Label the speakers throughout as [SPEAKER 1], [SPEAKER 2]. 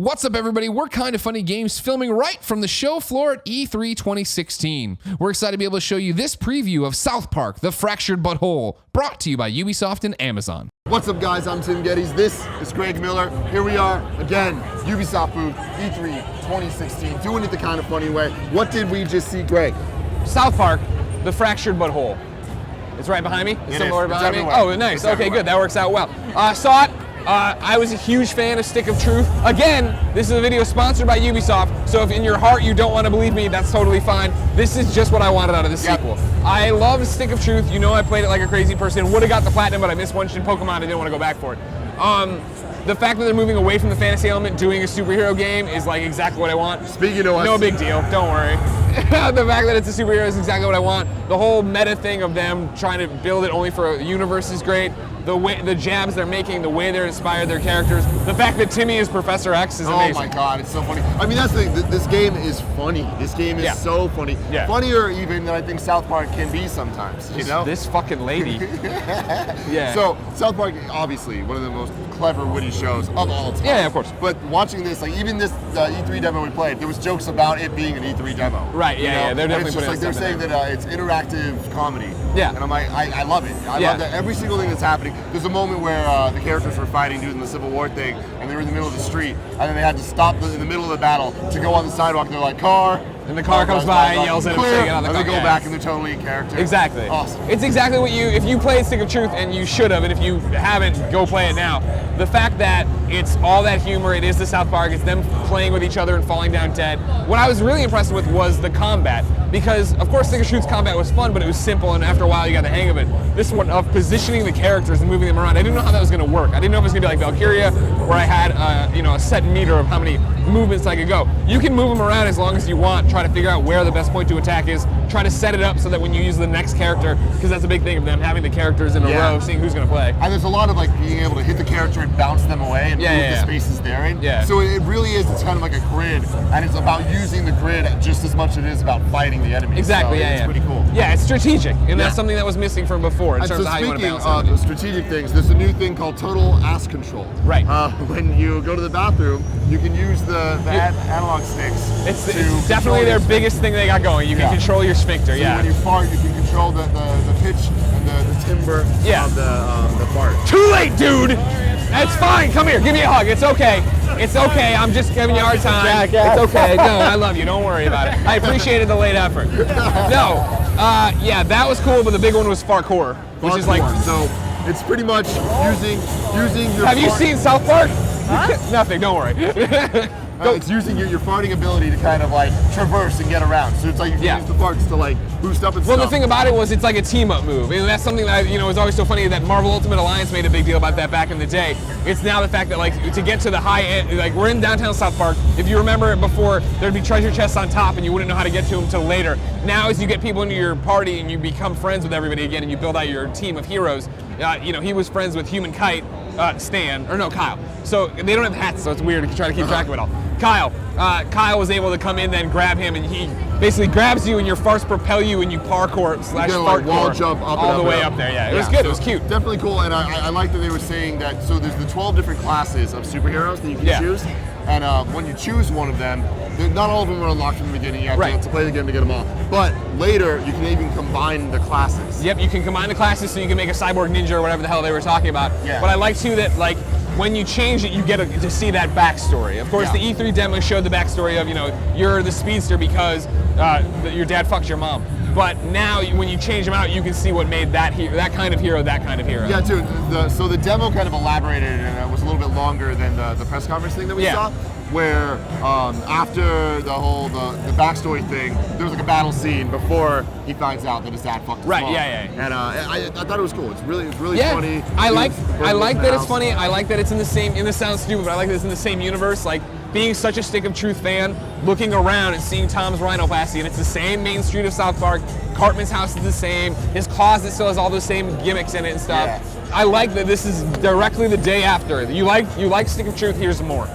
[SPEAKER 1] What's up, everybody? We're Kinda Funny Games, filming right from the show floor at E3 2016. We're excited to be able to show you this preview of South Park: The Fractured But Whole, brought to you by Ubisoft and Amazon.
[SPEAKER 2] What's up, guys? I'm Tim Geddes. This is Greg Miller. Here we are again, Ubisoft booth, E3 2016, doing it the Kinda Funny way. What did we just see, Greg?
[SPEAKER 3] South Park: The Fractured But Whole. It's right behind me.
[SPEAKER 2] It is.
[SPEAKER 3] Somewhere
[SPEAKER 2] It's
[SPEAKER 3] behind me.
[SPEAKER 2] everywhere.
[SPEAKER 3] Oh, nice.
[SPEAKER 2] It's
[SPEAKER 3] Okay,
[SPEAKER 2] everywhere.
[SPEAKER 3] good. That works out well. Saw it. I was a huge fan of Stick of Truth. Again, this is a video sponsored by Ubisoft, so if in your heart you don't want to believe me, that's totally fine. This is just what I wanted out of this sequel. I love Stick of Truth. You know I played it like a crazy person. Would have got the platinum, but I missed one in Pokemon. I didn't want to go back for it. The fact that they're moving away from the fantasy element, doing a superhero game, is like exactly what I want.
[SPEAKER 2] Speaking of us,
[SPEAKER 3] No big deal, don't worry. The fact that it's a superhero is exactly what I want. The whole meta thing of them trying to build it only for a universe is great. The jabs they're making, the way they're inspired their characters. The fact that Timmy is Professor X is amazing.
[SPEAKER 2] Oh my god, it's so funny. I mean, that's the thing. This game is funny. This game is so funny.
[SPEAKER 3] Yeah.
[SPEAKER 2] Funnier even than I think South Park can be sometimes, you know?
[SPEAKER 3] This fucking lady. Yeah.
[SPEAKER 2] So, South Park, obviously, one of the most clever, witty shows of all time.
[SPEAKER 3] Yeah, of course.
[SPEAKER 2] But watching this, like, even this E3 demo we played, there was jokes about it being an E3 demo.
[SPEAKER 3] Right,
[SPEAKER 2] you
[SPEAKER 3] yeah,
[SPEAKER 2] know?
[SPEAKER 3] yeah, they're
[SPEAKER 2] And
[SPEAKER 3] definitely
[SPEAKER 2] it's just
[SPEAKER 3] putting
[SPEAKER 2] like they're
[SPEAKER 3] stuff
[SPEAKER 2] saying
[SPEAKER 3] in
[SPEAKER 2] that it's interactive comedy.
[SPEAKER 3] Yeah.
[SPEAKER 2] And I'm like, I love it. I love that every single thing that's happening. There's a moment where the characters were fighting, doing the Civil War thing, and they were in the middle of the street, and then they had to stop in the middle of the battle to go on the sidewalk, and they're like, car.
[SPEAKER 3] And the car comes by and yells at them,
[SPEAKER 2] clear,
[SPEAKER 3] so you get out of the
[SPEAKER 2] and they
[SPEAKER 3] car.
[SPEAKER 2] go
[SPEAKER 3] Yeah.
[SPEAKER 2] back and they're totally in character.
[SPEAKER 3] Exactly.
[SPEAKER 2] Awesome.
[SPEAKER 3] It's exactly what if you played Stick of Truth, and you should have, and if you haven't, go play it now. The fact that it's all that humor, it is the South Park, it's them playing with each other and falling down dead. What I was really impressed with was the combat, because of course Stick of Truth's combat was fun, but it was simple, and after a while you got the hang of it. This one of positioning the characters and moving them around, I didn't know how that was going to work. I didn't know if it was going to be like Valkyria, where I had a set meter of how many movements I could go. You can move them around as long as you want, try to figure out where the best point to attack is, try to set it up so that when you use the next character, because that's a big thing of them having the characters in a row, seeing who's going to play.
[SPEAKER 2] And there's a lot of like being able to hit the character and bounce them away and move the spaces they're in.
[SPEAKER 3] Yeah.
[SPEAKER 2] So it really is, it's kind of like a grid, and it's about using the grid just as much as it is about fighting the enemy.
[SPEAKER 3] Exactly,
[SPEAKER 2] so it's pretty cool.
[SPEAKER 3] Yeah, it's strategic, and that's something that was missing from before in
[SPEAKER 2] And
[SPEAKER 3] terms
[SPEAKER 2] so
[SPEAKER 3] of how you want to
[SPEAKER 2] speaking
[SPEAKER 3] balance
[SPEAKER 2] of
[SPEAKER 3] it.
[SPEAKER 2] strategic things, there's a new thing called Total Ass Control.
[SPEAKER 3] Right.
[SPEAKER 2] When you go to the bathroom, you can use the analog sticks.
[SPEAKER 3] It's
[SPEAKER 2] to
[SPEAKER 3] definitely
[SPEAKER 2] control
[SPEAKER 3] their
[SPEAKER 2] your
[SPEAKER 3] biggest thing they got going. You can control your sphincter,
[SPEAKER 2] So when you fart, you can control the pitch and the timbre of the fart.
[SPEAKER 3] Too late, dude! It's fine. Come here. Give me a hug. It's okay. It's okay. I'm just giving you a hard time. It's okay. No, I love you. Don't worry about it. I appreciated the late effort. No. Yeah, that was cool, but the big one was fartcore, which is like.
[SPEAKER 2] So it's pretty much using your.
[SPEAKER 3] Have you seen South Park? Huh? Nothing. Don't worry.
[SPEAKER 2] It's using your farting ability to kind of like traverse and get around. So it's like you can use the farts to like boost up and stuff.
[SPEAKER 3] Well, the thing about it was it's like a team-up move, and that's something that is always so funny that Marvel Ultimate Alliance made a big deal about that back in the day. It's now the fact that like to get to the high end, like we're in downtown South Park. If you remember before, there'd be treasure chests on top, and you wouldn't know how to get to them until later. Now, as you get people into your party and you become friends with everybody again, and you build out your team of heroes. He was friends with Human Kite, Kyle. So they don't have hats, so it's weird to try to keep track of it all. Kyle was able to come in then grab him, and he basically grabs you, and your farts propel you, and you parkour /
[SPEAKER 2] like wall jump up
[SPEAKER 3] all the way up there. Yeah, it was good. It was cute.
[SPEAKER 2] Definitely cool, and I like that they were saying that. So there's the 12 different classes of superheroes that you can choose, and when you choose one of them, not all of them are unlocked from the beginning. You have to play the game to get them all. But later, you can even combine the classes.
[SPEAKER 3] Yep, you can combine the classes, so you can make a cyborg ninja or whatever the hell they were talking about. Yeah. But I like too that like. When you change it, you get to see that backstory. Of course, the E3 demo showed the backstory of, you're the speedster because your dad fucked your mom. But now, when you change them out, you can see what made that kind of hero that kind of hero.
[SPEAKER 2] Yeah, too. So the demo kind of elaborated, and it was a little bit longer than the press conference thing that we saw. Where after the whole the backstory thing, there was like a battle scene before he finds out that his dad fucked his mom. And I thought it was cool. It's really funny.
[SPEAKER 3] I like that it's funny. I like that it's in the same. It sounds stupid, but I like that it's in the same universe. Like being such a Stick of Truth fan, looking around and seeing Tom's rhinoplasty, and it's the same main street of South Park. Cartman's house is the same. His closet still has all the same gimmicks in it and stuff. Yeah. I like that this is directly the day after. You like Stick of Truth, here's more.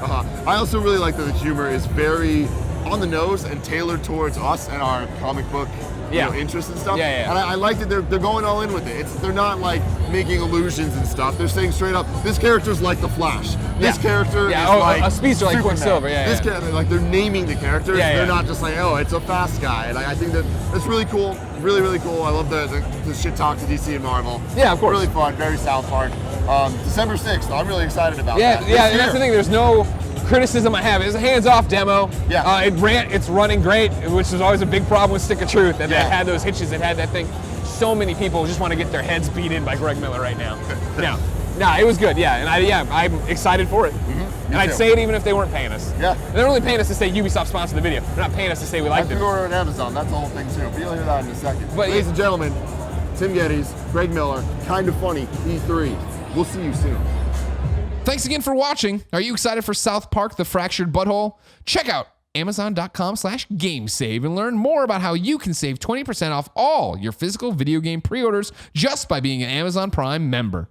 [SPEAKER 2] I also really like that the humor is very on the nose and tailored towards us and our comic book interests and stuff. And I like that they're going all in with it. They're not like making illusions and stuff. They're saying straight up, this character's like the Flash. This
[SPEAKER 3] Yeah.
[SPEAKER 2] character
[SPEAKER 3] Yeah,
[SPEAKER 2] is
[SPEAKER 3] oh,
[SPEAKER 2] like
[SPEAKER 3] a speedster like
[SPEAKER 2] Superman.
[SPEAKER 3] Quicksilver, yeah,
[SPEAKER 2] This
[SPEAKER 3] yeah.
[SPEAKER 2] character, like they're naming the characters.
[SPEAKER 3] Yeah, yeah.
[SPEAKER 2] They're not just like, oh, it's a fast guy. And I think that's really cool. Really, really cool. I love the shit talk to DC and Marvel.
[SPEAKER 3] Yeah, of course.
[SPEAKER 2] Really fun. Very South Park. December 6th. I'm really excited about
[SPEAKER 3] Yeah,
[SPEAKER 2] that.
[SPEAKER 3] yeah,
[SPEAKER 2] This
[SPEAKER 3] and that's the
[SPEAKER 2] year.
[SPEAKER 3] thing. There's no criticism I have. It's a hands-off demo.
[SPEAKER 2] Yeah.
[SPEAKER 3] It's running great, which is always a big problem with Stick of Truth. And
[SPEAKER 2] Yeah.
[SPEAKER 3] it had those hitches. It had that thing. So many people just want to get their heads beat in by Greg Miller right now. No, it was good. Yeah, and I'm excited for it. And I'd
[SPEAKER 2] too.
[SPEAKER 3] say it even if they weren't paying us.
[SPEAKER 2] Yeah.
[SPEAKER 3] They're only paying us to say Ubisoft sponsored the video. They're not paying us to say we
[SPEAKER 2] I
[SPEAKER 3] liked
[SPEAKER 2] have
[SPEAKER 3] it.
[SPEAKER 2] to order on Amazon. That's the whole thing too. But you'll hear that in a second.
[SPEAKER 3] But
[SPEAKER 2] Ladies
[SPEAKER 3] it-
[SPEAKER 2] and gentlemen, Tim Geddes, Greg Miller, Kind of Funny, E3. We'll see you soon.
[SPEAKER 1] Thanks again for watching. Are you excited for South Park: The Fractured Butthole? Check out Amazon.com/GameSave and learn more about how you can save 20% off all your physical video game pre-orders just by being an Amazon Prime member.